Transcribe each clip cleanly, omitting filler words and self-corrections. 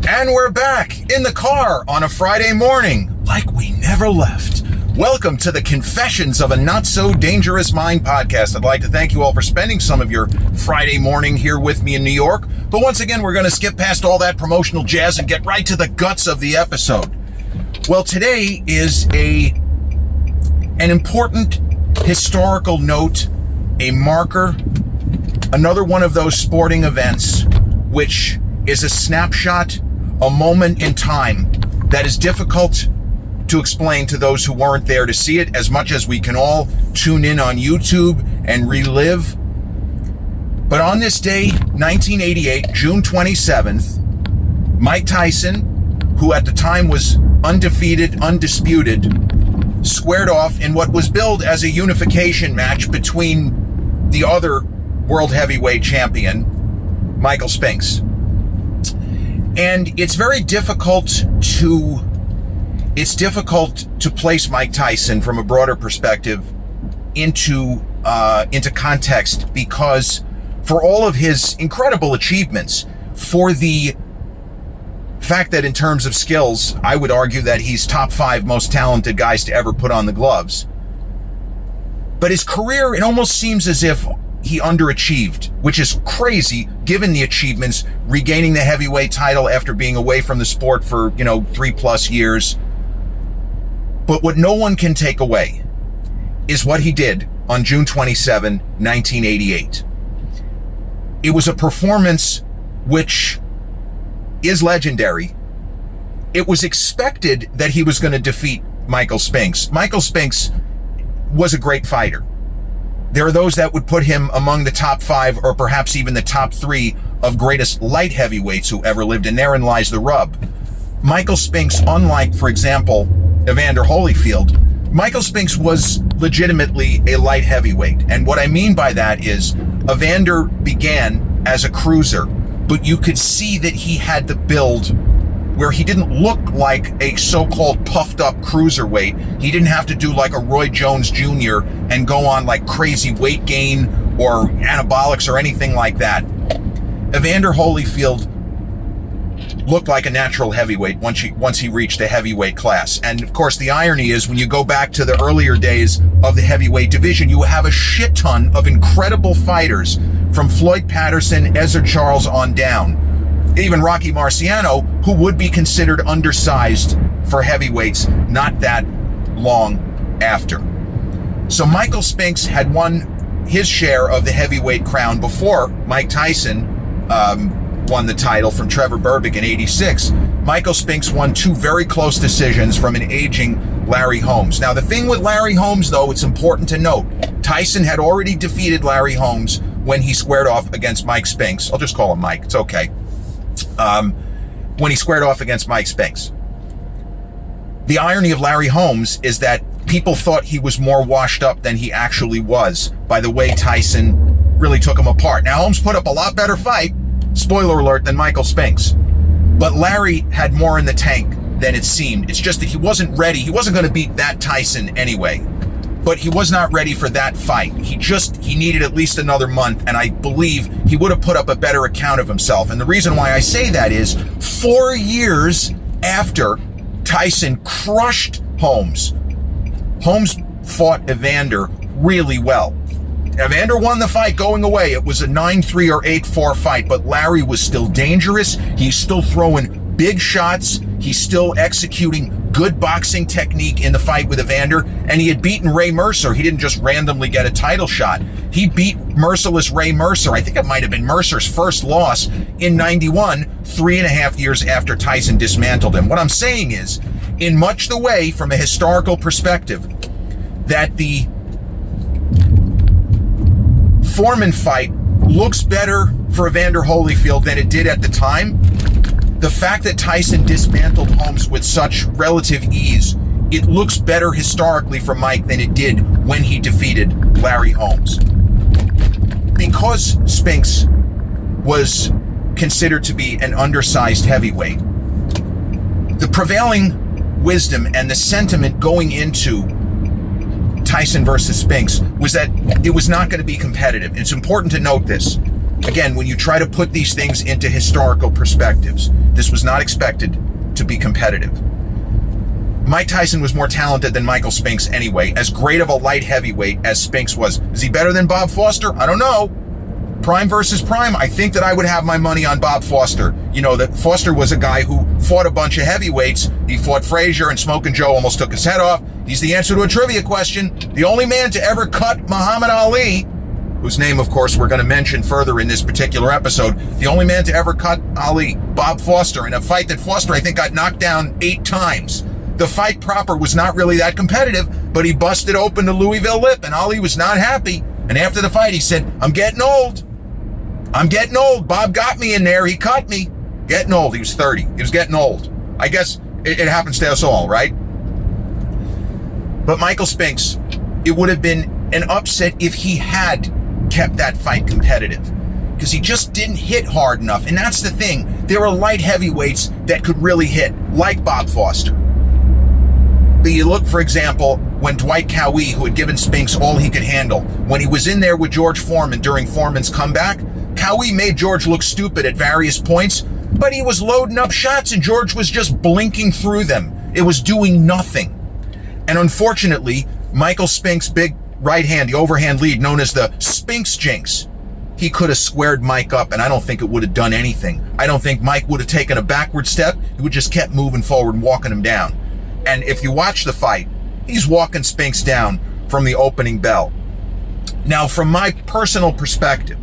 And we're back in the car on a Friday morning, like we never left. Welcome to the Confessions of a Not So Dangerous Mind podcast. I'd like to thank you all for spending some of your Friday morning here with me in New York. But once again, we're going to skip past all that promotional jazz and get right to the guts of the episode. Well, today is an important historical note, a marker, another one of those sporting events, which is a snapshot, a moment in time that is difficult to explain to those who weren't there to see it, as much as we can all tune in on YouTube and relive. But on this day, 1988, June 27th, Mike Tyson, who at the time was undefeated, undisputed, squared off in what was billed as a unification match between the other world heavyweight champion, Michael Spinks. And it's very difficult to place Mike Tyson from a broader perspective into context, because for all of his incredible achievements, for the fact that in terms of skills, I would argue that he's top 5 most talented guys to ever put on the gloves. But his career, it almost seems as if he underachieved, which is crazy given the achievements, regaining the heavyweight title after being away from the sport for, 3+ years. But what no one can take away is what he did on June 27, 1988. It was a performance which is legendary. It was expected that he was going to defeat Michael Spinks. Michael Spinks was a great fighter. There are those that would put him among the top 5 or perhaps even the top 3 of greatest light heavyweights who ever lived, and therein lies the rub. Michael Spinks, unlike, for example, Evander Holyfield, Michael Spinks was legitimately a light heavyweight. And what I mean by that is Evander began as a cruiser, but you could see that he had the build where he didn't look like a so-called puffed up cruiserweight. He didn't have to do like a Roy Jones Jr. and go on like crazy weight gain or anabolics or anything like that. Evander Holyfield looked like a natural heavyweight once he reached the heavyweight class. And of course, the irony is when you go back to the earlier days of the heavyweight division, you have a shit ton of incredible fighters from Floyd Patterson, Ezra Charles on down. Even Rocky Marciano, who would be considered undersized for heavyweights not that long after. So Michael Spinks had won his share of the heavyweight crown before Mike Tyson won the title from Trevor Berbick in '86. Michael Spinks won 2 very close decisions from an aging Larry Holmes. Now, the thing with Larry Holmes, though, it's important to note, Tyson had already defeated Larry Holmes when he squared off against Mike Spinks. I'll just call him Mike. It's okay. When he squared off against Mike Spinks. The irony of Larry Holmes is that people thought he was more washed up than he actually was by the way Tyson really took him apart. Now, Holmes put up a lot better fight, spoiler alert, than Michael Spinks. But Larry had more in the tank than it seemed. It's just that he wasn't ready. He wasn't going to beat that Tyson anyway. But he was not ready for that fight. He needed at least another month, and I believe he would have put up a better account of himself. And the reason why I say that is 4 years after Tyson crushed Holmes, Holmes fought Evander really well. Evander won the fight going away. It was a 9-3 or 8-4 fight, but Larry was still dangerous. He's still throwing big shots. He's still executing good boxing technique in the fight with Evander, and he had beaten Ray Mercer. He didn't just randomly get a title shot. He beat merciless Ray Mercer. I think it might have been Mercer's first loss in '91, 3.5 years after Tyson dismantled him. What I'm saying is, in much the way, from a historical perspective, that the Foreman fight looks better for Evander Holyfield than it did at the time. The fact that Tyson dismantled Holmes with such relative ease, it looks better historically for Mike than it did when he defeated Larry Holmes. Because Spinks was considered to be an undersized heavyweight, the prevailing wisdom and the sentiment going into Tyson versus Spinks was that it was not going to be competitive. It's important to note this. Again, when you try to put these things into historical perspectives, this was not expected to be competitive. Mike Tyson was more talented than Michael Spinks anyway. As great of a light heavyweight as Spinks was. Is he better than Bob Foster? I don't know. Prime versus prime, I think that I would have my money on Bob Foster. You know, that Foster was a guy who fought a bunch of heavyweights. He fought Frazier, and Smokin' Joe almost took his head off. He's the answer to a trivia question. The only man to ever cut Muhammad Ali, whose name, of course, we're going to mention further in this particular episode. The only man to ever cut Ali, Bob Foster, in a fight that Foster, I think, got knocked down 8 times. The fight proper was not really that competitive, but he busted open the Louisville lip, and Ali was not happy. And after the fight, he said, I'm getting old. I'm getting old. Bob got me in there. He cut me. Getting old. He was 30. He was getting old. I guess it happens to us all, right? But Michael Spinks, it would have been an upset if he had kept that fight competitive, because he just didn't hit hard enough. And that's the thing. There are light heavyweights that could really hit, like Bob Foster. But you look, for example, when Dwight Cowie, who had given Spinks all he could handle, when he was in there with George Foreman during Foreman's comeback, Cowie made George look stupid at various points, but he was loading up shots and George was just blinking through them. It was doing nothing. And unfortunately, Michael Spinks' big right hand, the overhand lead known as the Spinks jinx, he could have squared Mike up, and I don't think it would have done anything. I don't think Mike would have taken a backward step. He would just kept moving forward and walking him down. And if you watch the fight, he's walking Spinks down from the opening bell. Now, from my personal perspective,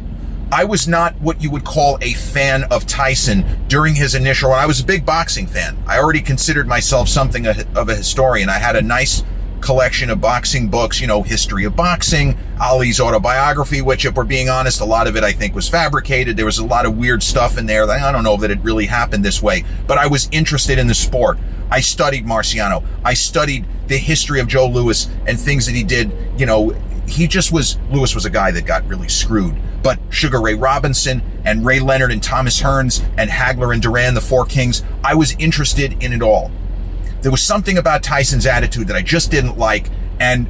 I was not what you would call a fan of Tyson during his initial run. I was a big boxing fan. I already considered myself something of a historian. I had a nice collection of boxing books, you know, History of Boxing, Ali's autobiography, which, if we're being honest, a lot of it I think was fabricated. There was a lot of weird stuff in there that I don't know that it really happened this way, but I was interested in the sport. I studied Marciano. I studied the history of Joe Louis and things that he did. You know, Louis was a guy that got really screwed. But Sugar Ray Robinson and Ray Leonard and Thomas Hearns and Hagler and Duran, the Four Kings, I was interested in it all. There was something about Tyson's attitude that I just didn't like. And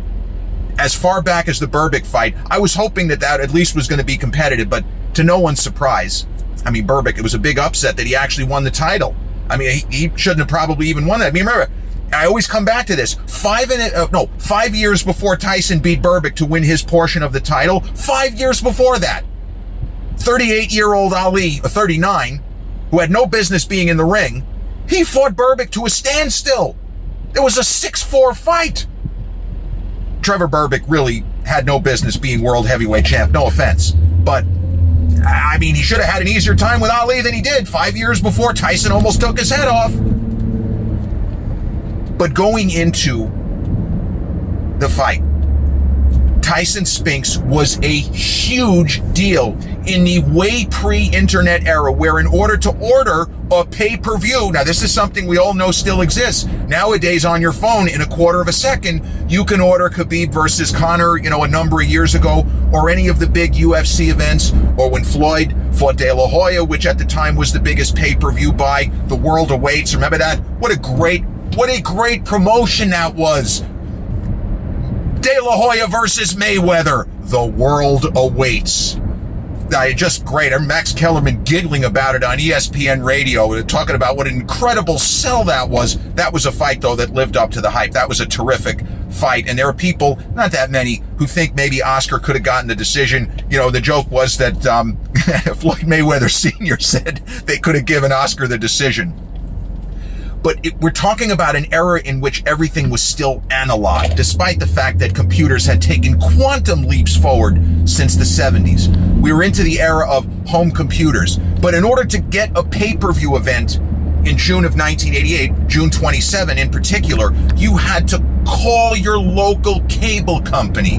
as far back as the Berbick fight, I was hoping that at least was going to be competitive. But to no one's surprise, I mean, Berbick, it was a big upset that he actually won the title. I mean, he shouldn't have probably even won that. I mean, remember, I always come back to this. 5 years before Tyson beat Berbick to win his portion of the title, 5 years before that, 38-year-old Ali, 39, who had no business being in the ring, he fought Berbick to a standstill. It was a 6-4 fight. Trevor Berbick really had no business being world heavyweight champ, no offense. But, I mean, he should have had an easier time with Ali than he did 5 years before Tyson almost took his head off. But going into the fight, Tyson Spinks was a huge deal in the way pre-internet era, where in order to order a pay-per-view, now this is something we all know still exists. Nowadays on your phone, in a quarter of a second, you can order Khabib versus Conor, you know, a number of years ago, or any of the big UFC events, or when Floyd fought De La Hoya, which at the time was the biggest pay-per-view buy. The world awaits. Remember that? What a great promotion that was. De La Hoya versus Mayweather. The world awaits. Just great. I remember Max Kellerman giggling about it on ESPN radio, talking about what an incredible sell that was. That was a fight, though, that lived up to the hype. That was a terrific fight. And there are people, not that many, who think maybe Oscar could have gotten the decision. You know, the joke was that Floyd Mayweather Sr. said they could have given Oscar the decision. But we're talking about an era in which everything was still analog, despite the fact that computers had taken quantum leaps forward since the 70s. We were into the era of home computers. But in order to get a pay-per-view event in June of 1988, June 27 in particular, you had to call your local cable company.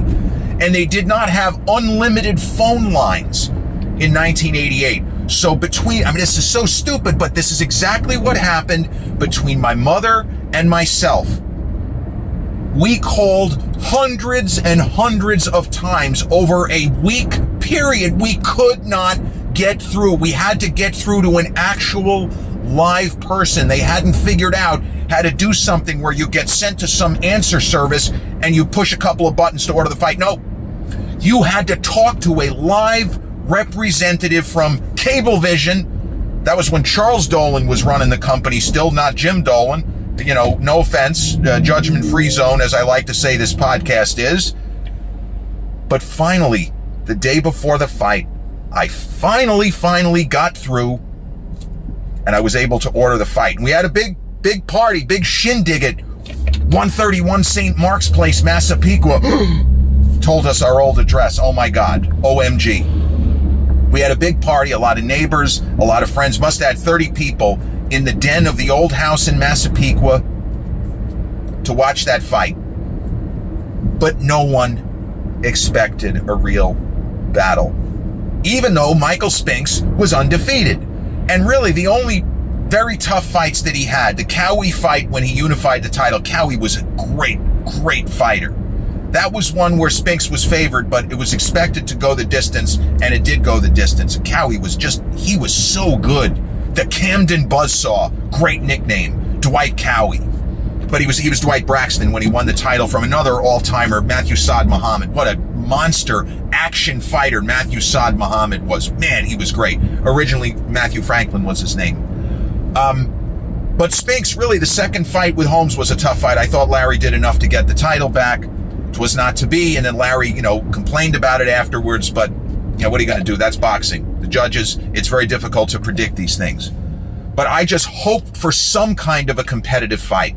And they did not have unlimited phone lines in 1988. So this is so stupid, but this is exactly what happened between my mother and myself. We called hundreds and hundreds of times over a week period. We could not get through. We had to get through to an actual live person. They hadn't figured out how to do something where you get sent to some answer service and you push a couple of buttons to order the fight. No, you had to talk to a live representative from Cablevision. That was when Charles Dolan was running the company, still not Jim Dolan. You know, no offense, judgment-free zone, as I like to say this podcast is. But finally, the day before the fight, I finally got through, and I was able to order the fight. And we had a big party, big shindig at 131 St. Mark's Place, Massapequa. Told us our old address. Oh my God, OMG. We had a big party, a lot of neighbors, a lot of friends. Must have had 30 people in the den of the old house in Massapequa to watch that fight. But no one expected a real battle, even though Michael Spinks was undefeated. And really, the only very tough fights that he had, the Cowie fight when he unified the title. Cowie was a great fighter. That was one where Spinks was favored, but it was expected to go the distance, and it did go the distance. Cowie was he was so good. The Camden Buzzsaw, great nickname, Dwight Cowie. But he was Dwight Braxton when he won the title from another all-timer, Matthew Saad Muhammad. What a monster action fighter Matthew Saad Muhammad was. Man, he was great. Originally, Matthew Franklin was his name. But Spinks, really, the second fight with Holmes was a tough fight. I thought Larry did enough to get the title back. It was not to be, and then Larry, complained about it afterwards, but, what are you going to do? That's boxing. The judges, it's very difficult to predict these things. But I just hoped for some kind of a competitive fight.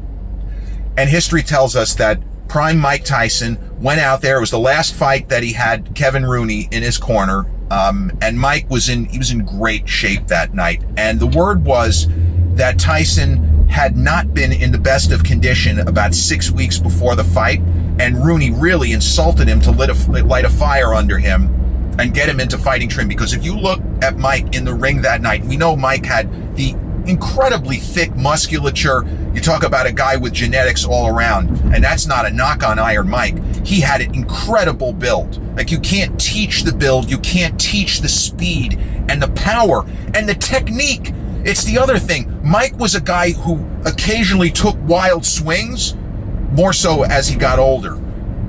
And history tells us that prime Mike Tyson went out there. It was the last fight that he had Kevin Rooney in his corner. And Mike was in great shape that night. And the word was that Tyson had not been in the best of condition about 6 weeks before the fight. And Rooney really insulted him to light a fire under him and get him into fighting trim. Because if you look at Mike in the ring that night, we know Mike had the incredibly thick musculature. You talk about a guy with genetics all around, and that's not a knock on Iron Mike. He had an incredible build. Like, you can't teach the build, you can't teach the speed and the power and the technique. It's the other thing. Mike was a guy who occasionally took wild swings, more so as he got older.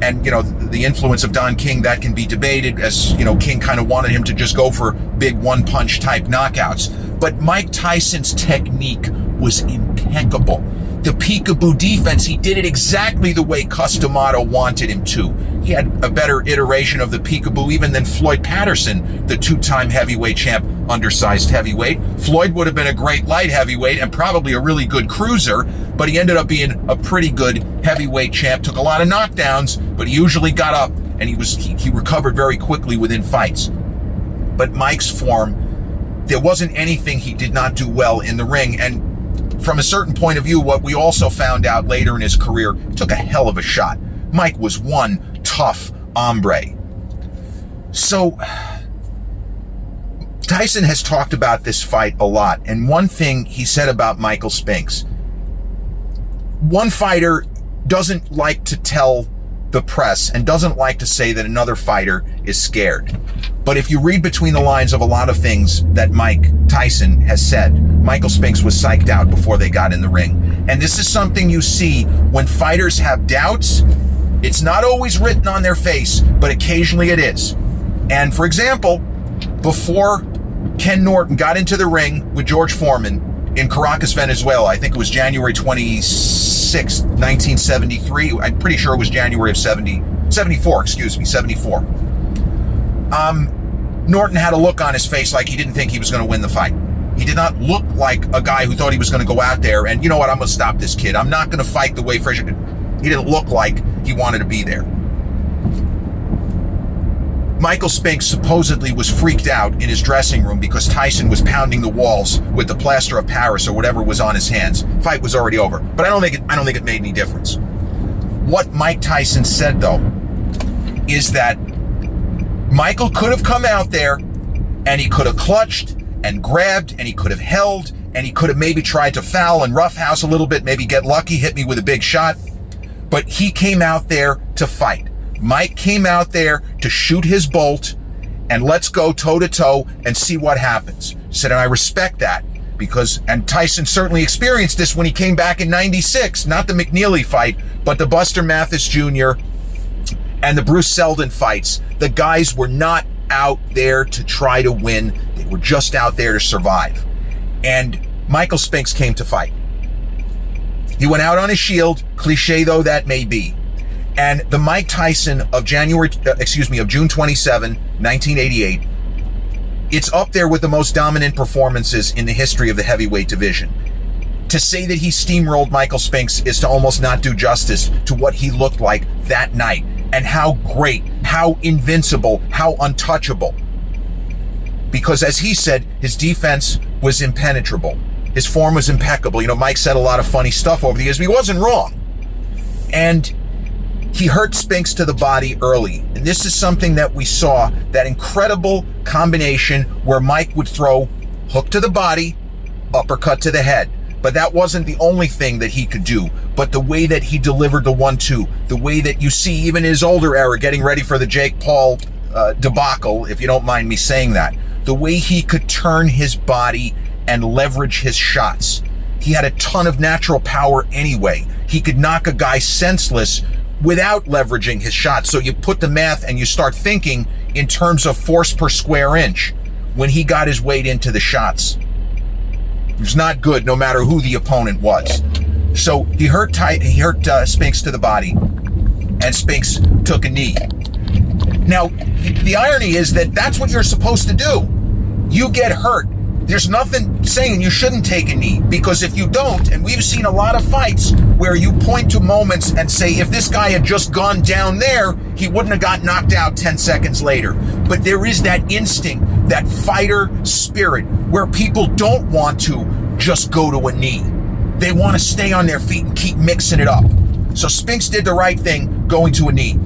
And, the influence of Don King, that can be debated, as, King kind of wanted him to just go for big one-punch type knockouts. But Mike Tyson's technique was impeccable. The peekaboo defense, he did it exactly the way Customato wanted him to. He had a better iteration of the peekaboo even than Floyd Patterson, the two-time heavyweight champ, undersized heavyweight. Floyd would have been a great light heavyweight and probably a really good cruiser, but he ended up being a pretty good heavyweight champ. Took a lot of knockdowns, but he usually got up, and he recovered very quickly within fights. But Mike's form, there wasn't anything he did not do well in the ring. And from a certain point of view, what we also found out later in his career, he took a hell of a shot. Mike was one tough hombre. So Tyson has talked about this fight a lot. And one thing he said about Michael Spinks, one fighter doesn't like to tell the press and doesn't like to say that another fighter is scared. But if you read between the lines of a lot of things that Mike Tyson has said, Michael Spinks was psyched out before they got in the ring. And this is something you see when fighters have doubts. It's not always written on their face, but occasionally it is. And for example, before Ken Norton got into the ring with George Foreman in Caracas, Venezuela, I think it was January 26, 1973. I'm pretty sure it was January of 74. Norton had a look on his face like he didn't think he was going to win the fight. He did not look like a guy who thought he was going to go out there and, you know what, I'm going to stop this kid. I'm not going to fight the way Frazier did. He didn't look like he wanted to be there. Michael Spinks supposedly was freaked out in his dressing room because Tyson was pounding the walls with the plaster of Paris or whatever was on his hands. Fight was already over. But I don't think it made any difference. What Mike Tyson said, though, is that Michael could have come out there and he could have clutched and grabbed and he could have held and he could have maybe tried to foul and roughhouse a little bit, maybe get lucky, hit me with a big shot. But he came out there to fight. Mike came out there to shoot his bolt and let's go toe-to-toe and see what happens. He said, and I respect that because, and Tyson certainly experienced this when he came back in 96, not the McNeely fight, but the Buster Mathis Jr. and the Bruce Seldon fights. The guys were not out there to try to win. They were just out there to survive. And Michael Spinks came to fight. He went out on his shield, cliche though that may be. And the Mike Tyson of June 27, 1988, it's up there with the most dominant performances in the history of the heavyweight division. To say that he steamrolled Michael Spinks is to almost not do justice to what he looked like that night, and how great, how invincible, how untouchable. Because as he said, his defense was impenetrable. His form was impeccable. You know, Mike said a lot of funny stuff over the years, but he wasn't wrong. And he hurt Spinks to the body early. And this is something that we saw, that incredible combination where Mike would throw hook to the body, uppercut to the head. But that wasn't the only thing that he could do. But the way that he delivered the 1-2, the way that you see even his older era getting ready for the Jake Paul debacle, if you don't mind me saying that, the way he could turn his body and leverage his shots. He had a ton of natural power anyway. He could knock a guy senseless without leveraging his shots. So you put the math and you start thinking in terms of force per square inch when he got his weight into the shots. It was not good, no matter who the opponent was. So he hurt Spinks to the body, and Spinks took a knee. Now, the irony is that that's what you're supposed to do. You get hurt. There's nothing saying you shouldn't take a knee, because if you don't, and we've seen a lot of fights where you point to moments and say, if this guy had just gone down there, he wouldn't have got knocked out 10 seconds later. But there is that instinct, that fighter spirit, where people don't want to just go to a knee. They want to stay on their feet and keep mixing it up. So Spinks did the right thing, going to a knee.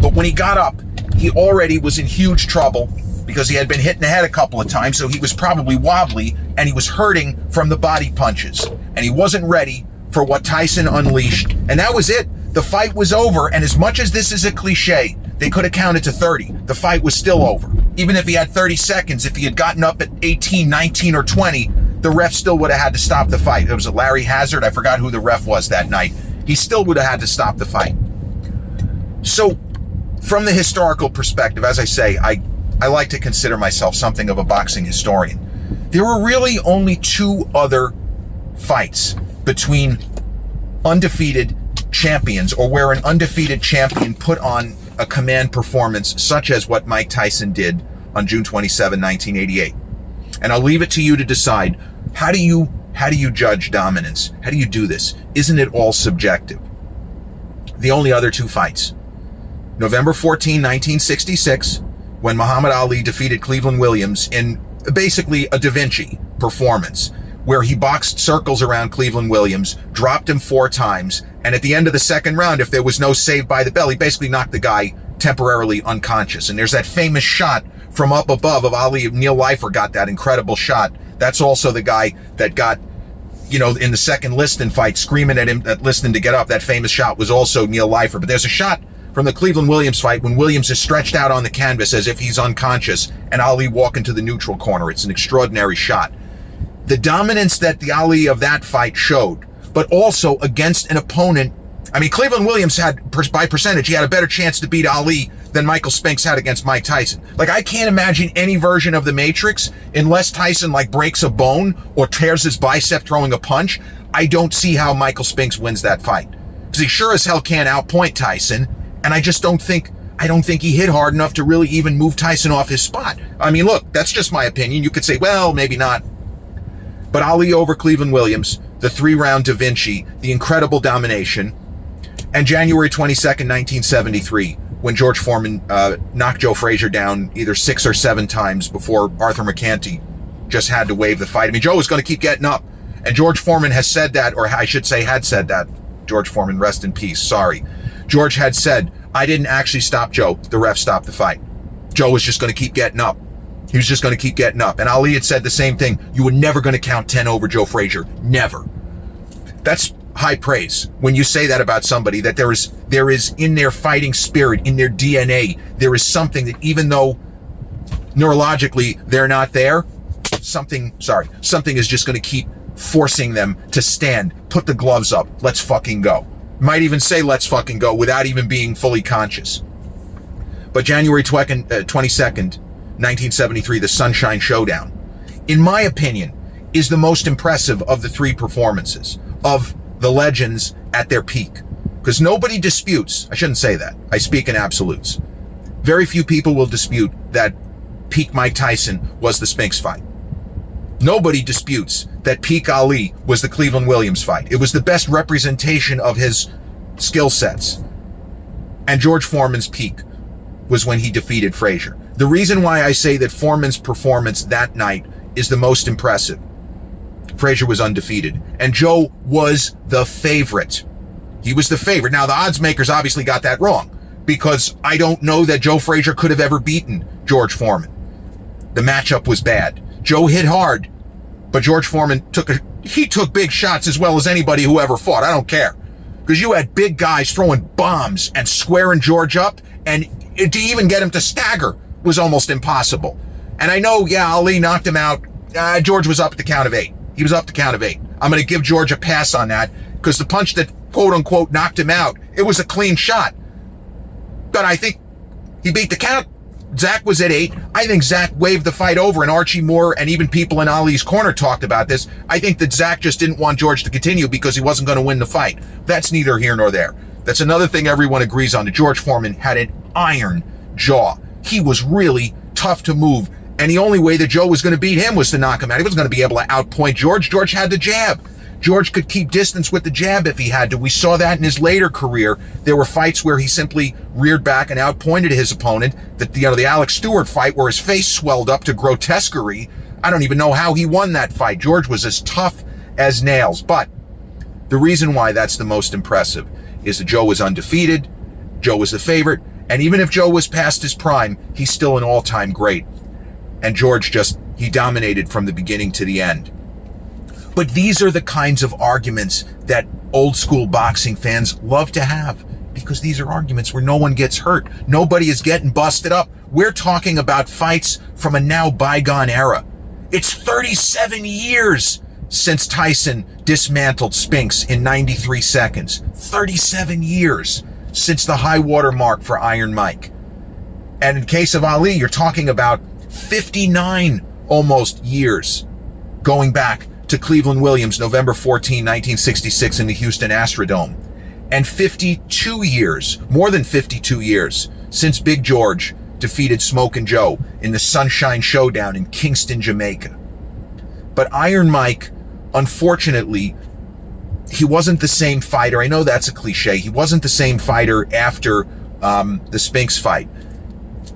But when he got up, he already was in huge trouble, because he had been hit in the head a couple of times, so he was probably wobbly, and he was hurting from the body punches. And he wasn't ready for what Tyson unleashed. And that was it. The fight was over, and as much as this is a cliche, they could have counted to 30. The fight was still over. Even if he had 30 seconds, if he had gotten up at 18, 19, or 20, the ref still would have had to stop the fight. It was a Larry Hazard. I forgot who the ref was that night. He still would have had to stop the fight. So, from the historical perspective, as I say, I like to consider myself something of a boxing historian. There were really only two other fights between undefeated champions, or where an undefeated champion put on a command performance such as what Mike Tyson did on June 27, 1988. And I'll leave it to you to decide, how do you judge dominance? How do you do this? Isn't it all subjective? The only other two fights. November 14, 1966, when Muhammad Ali defeated Cleveland Williams in basically a Da Vinci performance, where he boxed circles around Cleveland Williams, dropped him 4 times, and at the end of the second round, if there was no save by the bell, he basically knocked the guy temporarily unconscious. And there's that famous shot from up above of Ali. Neil Leifer got that incredible shot. That's also the guy that got, in the second Liston fight, screaming at him, at Liston to get up. That famous shot was also Neil Leifer. But there's a shot from the Cleveland Williams fight when Williams is stretched out on the canvas as if he's unconscious, and Ali walking to the neutral corner. It's an extraordinary shot. The dominance that the Ali of that fight showed, but also against an opponent. I mean, Cleveland Williams had, by percentage, he had a better chance to beat Ali than Michael Spinks had against Mike Tyson. Like, I can't imagine any version of the Matrix, unless Tyson breaks a bone or tears his bicep throwing a punch. I don't see how Michael Spinks wins that fight, because he sure as hell can't outpoint Tyson. And I don't think he hit hard enough to really even move Tyson off his spot. I mean, look, that's just my opinion. You could say, well, maybe not. But Ali over Cleveland Williams, the 3-round Da Vinci, the incredible domination. And January 22nd, 1973, when George Foreman knocked Joe Frazier down either 6 or 7 times before Arthur Mercanti just had to waive the fight. I mean, Joe was going to keep getting up. And George Foreman has said that, or I should say had said that. George Foreman, rest in peace, sorry. George had said, I didn't actually stop Joe. The ref stopped the fight. Joe was just going to keep getting up. He was just going to keep getting up. And Ali had said the same thing. You were never going to count 10 over Joe Frazier. Never. That's high praise when you say that about somebody, that there is in their fighting spirit, in their DNA, there is something that, even though neurologically they're not there, something is just going to keep forcing them to stand, put the gloves up, let's fucking go. Might even say let's fucking go without even being fully conscious. But January 22nd, 1973, the Sunshine Showdown, in my opinion, is the most impressive of the three performances of the legends at their peak. Because nobody disputes, I shouldn't say that, I speak in absolutes. Very few people will dispute that peak Mike Tyson was the Spinks fight. Nobody disputes that peak Ali was the Cleveland Williams fight. It was the best representation of his skill sets. And George Foreman's peak was when he defeated Frazier. The reason why I say that Foreman's performance that night is the most impressive. Frazier was undefeated, and Joe was the favorite. He was the favorite. Now, the odds makers obviously got that wrong, because I don't know that Joe Frazier could have ever beaten George Foreman. The matchup was bad. Joe hit hard, but George Foreman took big shots as well as anybody who ever fought. I don't care. Because you had big guys throwing bombs and squaring George up, and to even get him to stagger was almost impossible. And I know, Ali knocked him out. George was up at the count of 8. He was up the count of 8. I'm going to give George a pass on that, because the punch that quote-unquote knocked him out, it was a clean shot. But I think he beat the count. Zach was at 8. I think Zach waved the fight over, and Archie Moore and even people in Ali's corner talked about this. I think that Zach just didn't want George to continue because he wasn't going to win the fight. That's neither here nor there. That's another thing everyone agrees on. That George Foreman had an iron jaw. He was really tough to move, and the only way that Joe was going to beat him was to knock him out. He wasn't going to be able to outpoint George. George had the jab. George could keep distance with the jab if he had to. We saw that in his later career. There were fights where he simply reared back and outpointed his opponent. The Alex Stewart fight where his face swelled up to grotesquerie. I don't even know how he won that fight. George was as tough as nails. But the reason why that's the most impressive is that Joe was undefeated. Joe was the favorite. And even if Joe was past his prime, he's still an all-time great. And George he dominated from the beginning to the end. But these are the kinds of arguments that old school boxing fans love to have, because these are arguments where no one gets hurt. Nobody is getting busted up. We're talking about fights from a now bygone era. It's 37 years since Tyson dismantled Spinks in 93 seconds. 37 years since the high water mark for Iron Mike. And in case of Ali, you're talking about 59 almost years going back to Cleveland Williams, November 14, 1966 in the Houston Astrodome. And 52 years, more than 52 years, since Big George defeated Smokin' Joe in the Sunshine Showdown in Kingston, Jamaica. But Iron Mike, unfortunately, he wasn't the same fighter. I know that's a cliche. He wasn't the same fighter after the Spinks fight.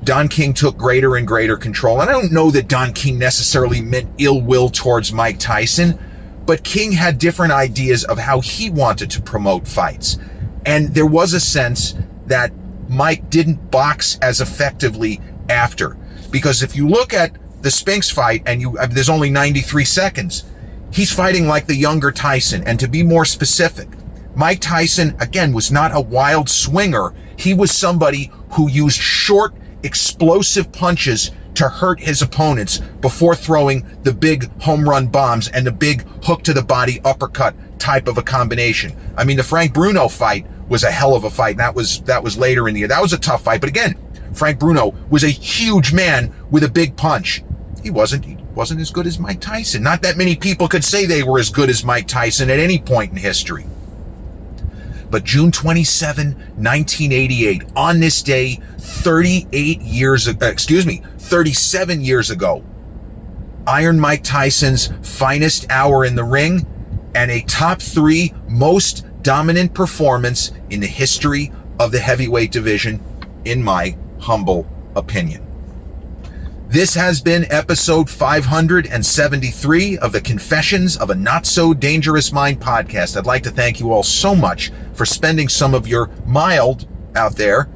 Don King took greater and greater control. And I don't know that Don King necessarily meant ill will towards Mike Tyson, but King had different ideas of how he wanted to promote fights. And there was a sense that Mike didn't box as effectively after. Because if you look at the Spinks fight, and there's only 93 seconds, he's fighting like the younger Tyson. And to be more specific, Mike Tyson, again, was not a wild swinger. He was somebody who used short, explosive punches to hurt his opponents before throwing the big home run bombs and the big hook to the body uppercut type of a combination. I mean, the Frank Bruno fight was a hell of a fight. That was later in the year. That was a tough fight. But again, Frank Bruno was a huge man with a big punch. He wasn't as good as Mike Tyson. Not that many people could say they were as good as Mike Tyson at any point in history. But June 27, 1988, on this day, 37 years ago, Iron Mike Tyson's finest hour in the ring and a top 3 most dominant performance in the history of the heavyweight division, in my humble opinion. This has been episode 573 of the Confessions of a Not So Dangerous Mind podcast. I'd like to thank you all so much for spending some of your mild out there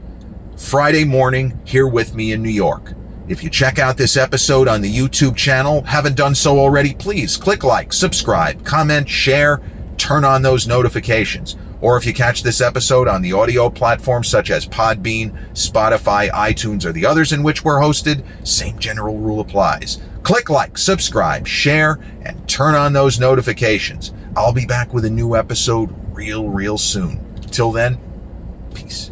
Friday morning here with me in New York. If you check out this episode on the YouTube channel, haven't done so already, please click like, subscribe, comment, share, turn on those notifications. Or if you catch this episode on the audio platforms such as Podbean, Spotify, iTunes, or the others in which we're hosted, same general rule applies. Click like, subscribe, share, and turn on those notifications. I'll be back with a new episode real soon. Till then, peace.